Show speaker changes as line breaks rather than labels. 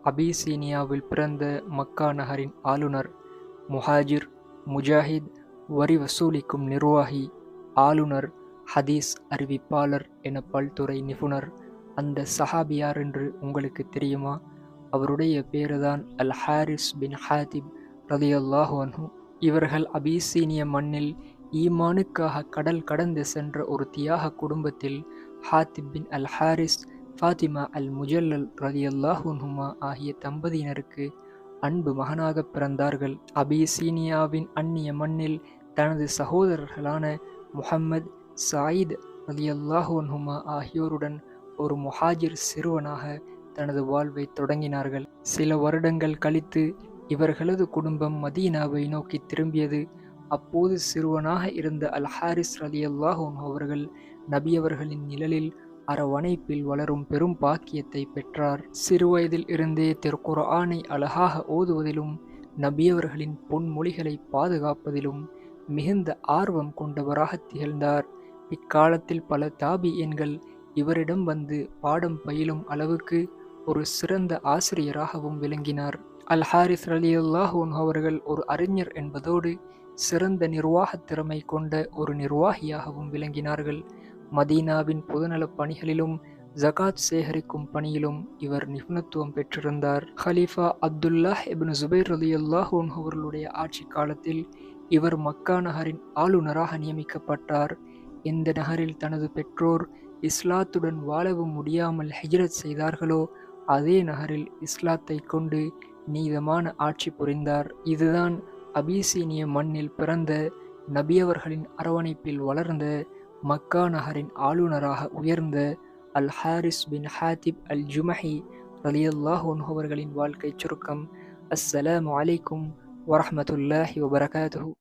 அபிசீனியாவில் பிறந்த மக்கா நகரின் ஆளுநர், முஹாஜிர், முஜாஹித், வரி வசூலிக்கும் நிர்வாகி, ஆளுநர், ஹதீஸ் அறிவிப்பாளர் என பல்துறை நிபுணர். அந்த சஹாபி யார் என்று உங்களுக்கு தெரியுமா? அவருடைய பேருதான் அல் ஹாரிஸ் பின் ஹாத்திப் ரலியல்லாஹு அன்ஹு. இவர்கள் அபிசீனிய மண்ணில் ஈமானுக்காக கடல் கடந்து சென்ற ஒரு தியாக குடும்பத்தில் ஹாத்திப் பின் அல் ஹாரிஸ், ஃபாத்திமா அல் முஜல்லல் ரலியல்லாஹு அன்ஹுமா ஆகிய தம்பதியினருக்கு அன்பு மகனாக பிறந்தார்கள். அபிசீனியாவின் அந்நிய மண்ணில் தனது சகோதரர்களான முஹம்மது, சாயித் ரலியல்லாஹு அன்ஹுமா ஆகியோருடன் ஒரு முஹாஜிர் சிறுவனாக தனது வாழ்வை தொடங்கினார்கள். சில வருடங்கள் கழித்து இவர்களது குடும்பம் மதீனாவை நோக்கி திரும்பியது. அப்போது சிறுவனாக இருந்த அல் ஹாரிஸ் ரலியல்லாஹு அன்ஹு அவர்கள் நபியவர்களின் நிழலில் அரவணைப்பில் வளரும் பெரும் பாக்கியத்தை பெற்றார். சிறுவயதில் இருந்தே திருக்குர்ஆனை அழகாக ஓதுவதிலும் நபியவர்களின் பொன்மொழிகளை பாதுகாப்பதிலும் மிகுந்த ஆர்வம் கொண்டவராக திகழ்ந்தார். பிற்காலத்தில் பல தாபிஈன்கள் இவரிடம் வந்து பாடம் பயிலும் அளவுக்கு ஒரு சிறந்த ஆசிரியராகவும் விளங்கினார். அல் ஹாரிஸ் ரலியல்லாஹு அன்ஹு அவர்கள் ஒரு அறிஞர் என்பதோடு சிறந்த நிர்வாக திறமை கொண்ட ஒரு நிர்வாகியாகவும் விளங்கினார்கள். மதீனாவின் பொதுநலப் பணிகளிலும் ஜகாத் சேகரிக்கும் பணியிலும் இவர் நிபுணத்துவம் பெற்றிருந்தார். ஹலீஃபா அப்துல்லாஹ் இப்னு ஜுபைர் ரலியல்லாஹு அன்ஹு அவர்களுடைய ஆட்சி காலத்தில் இவர் மக்கா நகரின் ஆளுநராக நியமிக்கப்பட்டார். எந்த நகரில் தனது பெற்றோர் இஸ்லாத்துடன் வாழவும் முடியாமல் ஹிஜ்ரத் செய்தார்களோ அதே நகரில் இஸ்லாத்தை கொண்டு நீதமான ஆட்சி புரிந்தார். இதுதான் அபிசீனிய மண்ணில் பிறந்த, நபியவர்களின் அரவணைப்பில் வளர்ந்த, மக்கா நகரின் ஆளுநராக உயர்ந்த அல் ஹாரிஸ் பின் ஹாத்திப் அல் ஜுமஹி ரலியல்லாஹு அன்ஹு அவர்களின் வாழ்க்கை சுருக்கம். அஸ்ஸலாமு அலைக்கும் வரஹ்மத்துல்லாஹி வபரகாத்துஹு.